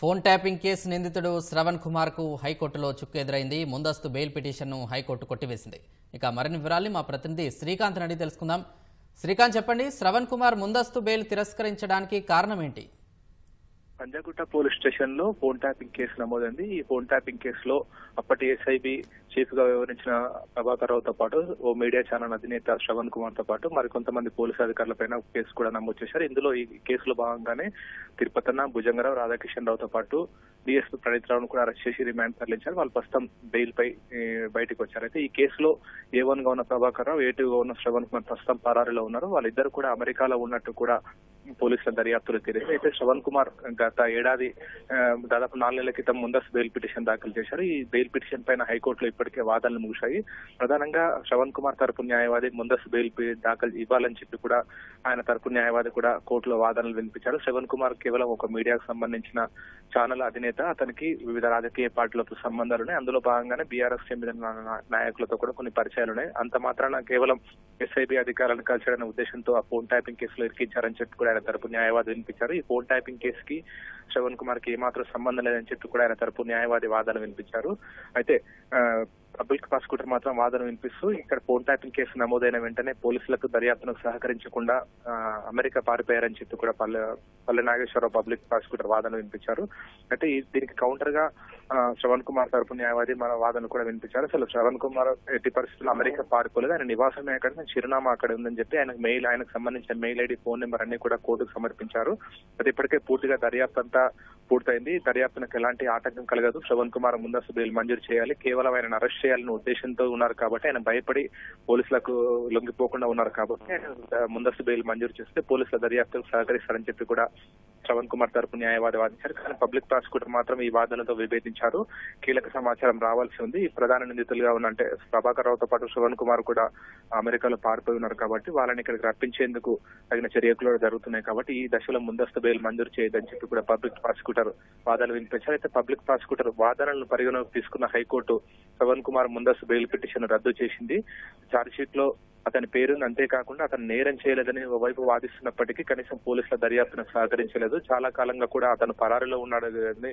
Phone tapping case నిందితుడు శ్రవణ్ కుమార్ కు హైకోర్టులో చుక్కు ఎదురైంది. ముందస్తు బెయిల్ పిటిషన్ను హైకోర్టు కొట్టివేసింది. ఇక మరిన్ని వివరాలు మా ప్రతినిధి శ్రీకాంత్ అడిగి తెలుసుకుందాం. శ్రీకాంత్, చెప్పండి, శ్రవణ్ కుమార్ ముందస్తు బెయిల్ తిరస్కరించడానికి కారణం ఏంటి? పంజాగుట్ట పోలీస్ స్టేషన్ లో ఫోన్ ట్యాపింగ్ కేసు నమోదైంది. ఈ ఫోన్ ట్యాపింగ్ కేసులో అప్పటి ఎస్ఐబి చీఫ్ గా వ్యవహరించిన ప్రభాకర్ రావుతో పాటు ఓ మీడియా ఛానల్ అధినేత శ్రవణ్ కుమార్ తో పాటు మరికొంతమంది పోలీసు అధికారులపైన కేసు కూడా నమోదు చేశారు. ఇందులో ఈ కేసులో భాగంగానే తిరుపతన్న, భుజంగరావు, రాధాకిషన్ రావుతో పాటు డిఎస్పీ ప్రణీత్ రావును కూడా అరెస్ట్ చేసి రిమాండ్ తరలించారు. వాళ్ళు ప్రస్తుతం బెయిల్ పై బయటకు వచ్చారు. అయితే ఈ కేసులో A1 గా ఉన్న ప్రభాకర్ రావు, A2 గా ఉన్న శ్రవణ్ కుమార్ ప్రస్తుతం పరారీలో ఉన్నారు. వాళ్ళిద్దరు కూడా అమెరికాలో ఉన్నట్టు కూడా పోలీసుల దర్యాప్తులో తేలింది. అయితే శ్రవణ్ కుమార్ గత ఏడాది దాదాపు 4 నెలల క్రితం ముందస్తు బెయిల్ పిటిషన్ దాఖలు చేశారు. ఈ బెయిల్ పిటిషన్ పైన హైకోర్టులో ఇప్పటికే వాదనలు ముగిశాయి. ప్రధానంగా శ్రవణ్ కుమార్ తరపు న్యాయవాది ముందస్తు బెయిల్ దాఖలు ఇవ్వాలని చెప్పి కూడా ఆయన తరపు న్యాయవాది కూడా కోర్టులో వాదనలు వినిపించారు. శ్రవణ్ కుమార్ కేవలం ఒక మీడియాకు సంబంధించిన ఛానల్ అధినేత, అతనికి వివిధ రాజకీయ పార్టీలతో సంబంధాలున్నాయి. అందులో భాగంగానే బీఆర్ఎస్ చెందిన నాయకులతో కూడా కొన్ని పరిచయాలున్నాయి. అంత మాత్రాన కేవలం ఎస్ఐబి అధికారులను కలిసాడనే ఉద్దేశంతో ఆ ఫోన్ ట్యాపింగ్ కేసులో ఇరికించారని చెప్పి కూడా ఆయన తరపు న్యాయవాది వినిపించారు. ఈ ఫోన్ ట్యాపింగ్ కేసుకి శ్రవణ్ కుమార్ కి ఏమాత్రం సంబంధం లేదని చెప్పి కూడా ఆయన తరపు న్యాయవాది వాదన వినిపించారు. అయితే పబ్లిక్ ప్రాసిక్యూటర్ మాత్రం వాదన వినిపిస్తూ ఇక్కడ ఫోన్ ట్యాపింగ్ కేసు నమోదైన వెంటనే పోలీసులకు దర్యాప్తును సహకరించకుండా అమెరికా పారిపోయారని చెప్పి కూడా పల్లె నాగేశ్వరరావు పబ్లిక్ ప్రాసిక్యూటర్ వాదన వినిపించారు. అయితే దీనికి కౌంటర్ గా శ్రవణ్ కుమార్ తరపు న్యాయవాది మన వాదన కూడా వినిపించారు. అసలు శ్రవణ్ కుమార్ ఎట్టి పరిస్థితుల్లో అమెరికా పారిపోలేదు, ఆయన నివాసమే అక్కడ, చిరునామా అక్కడ ఉందని చెప్పి ఆయనకు సంబంధించిన మెయిల్ ఐడి, ఫోన్ నెంబర్ అన్ని కూడా కోర్టుకు సమర్పించారు. అది ఇప్పటికే పూర్తిగా దర్యాప్తు అంతా పూర్తయింది. దర్యాప్తునకు ఎలాంటి ఆటంకం కలగదు. శ్రవణ్ కుమార్ ముందస్తు బెయిల్ మంజూరు చేయాలి, కేవలం ఆయన అరెస్ట్ చేయాలనే ఉద్దేశంతో ఉన్నారు కాబట్టి, ఆయన భయపడి పోలీసులకు లొంగిపోకుండా ఉన్నారు కాబట్టి ఆయన ముందస్తు బెయిల్ మంజూరు చేస్తే పోలీసుల దర్యాప్తుకు సహకరిస్తారని చెప్పి కూడా శ్రవణ్ కుమార్ తరపు న్యాయవాది వాదించారు. కానీ పబ్లిక్ ప్రాసిక్యూటర్ మాత్రం ఈ వాదనతో విభేదించారు. కీలక సమాచారం రావాల్సి ఉంది. ఈ ప్రధాన నిందితులుగా ఉన్నంటే ప్రభాకర్ రావుతో పాటు శ్రవణ్ కుమార్ కూడా అమెరికాలో పారిపోయి ఉన్నారు కాబట్టి వాళ్ళని ఇక్కడికి రప్పించేందుకు తగిన చర్యలు జరుగుతున్నాయి కాబట్టి ఈ దశలో ముందస్తు బెయిల్ మంజూరు చేయదని చెప్పి కూడా పబ్లిక్ ప్రాసిక్యూటర్ వాదనలు వినిపించారు. అయితే పబ్లిక్ ప్రాసిక్యూటర్ వాదనలను పరిగణలోకి తీసుకున్న హైకోర్టు శ్రవణ్ కుమార్ ముందస్తు బెయిల్ పిటిషన్ రద్దు చేసింది. ఛార్జ్ షీట్ లో అతని పేరుంది, అంతేకాకుండా అతను నేరం చేయలేదని ఓవైపు వాదిస్తున్నప్పటికీ కనీసం పోలీసుల దర్యాప్తును సహకరించలేదు. చాలా కాలంగా కూడా అతను పరారీలో ఉన్నాడు అని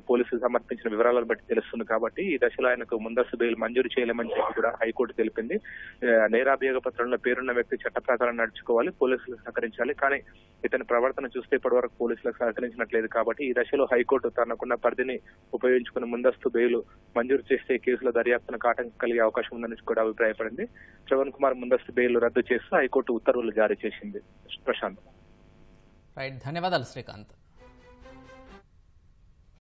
పోలీసులు సమర్పించిన వివరాలను బట్టి తెలుస్తుంది కాబట్టి ఈ దశలో ఆయనకు ముందస్తు బెయిల్ మంజూరు చేయలేమని చెప్పి కూడా హైకోర్టు తెలిపింది. నేరాభియోగ పత్రంలో పేరున్న వ్యక్తి చట్ట ప్రకారం నడుచుకోవాలి, పోలీసులకు సహకరించాలి. కానీ ఇతని ప్రవర్తన చూస్తే ఇప్పటి వరకు పోలీసులకు సహకరించినట్లేదు కాబట్టి ఈ దశలో హైకోర్టు తనకున్న పరిధిని ఉపయోగించుకుని ముందస్తు బెయిల్ మంజూరు చేస్తే కేసుల దర్యాప్తునకు ఆటంకం కలిగే అవకాశం ఉందని కూడా అభిప్రాయపడింది. శ్రవణ్ కుమార్ ముందస్తు బెయిల్ రద్దు చేస్తూ హైకోర్టు ఉత్తర్వులు జారీ చేసింది. ప్రశాంత్. రైట్, ధన్యవాదాలు శ్రీకాంత్.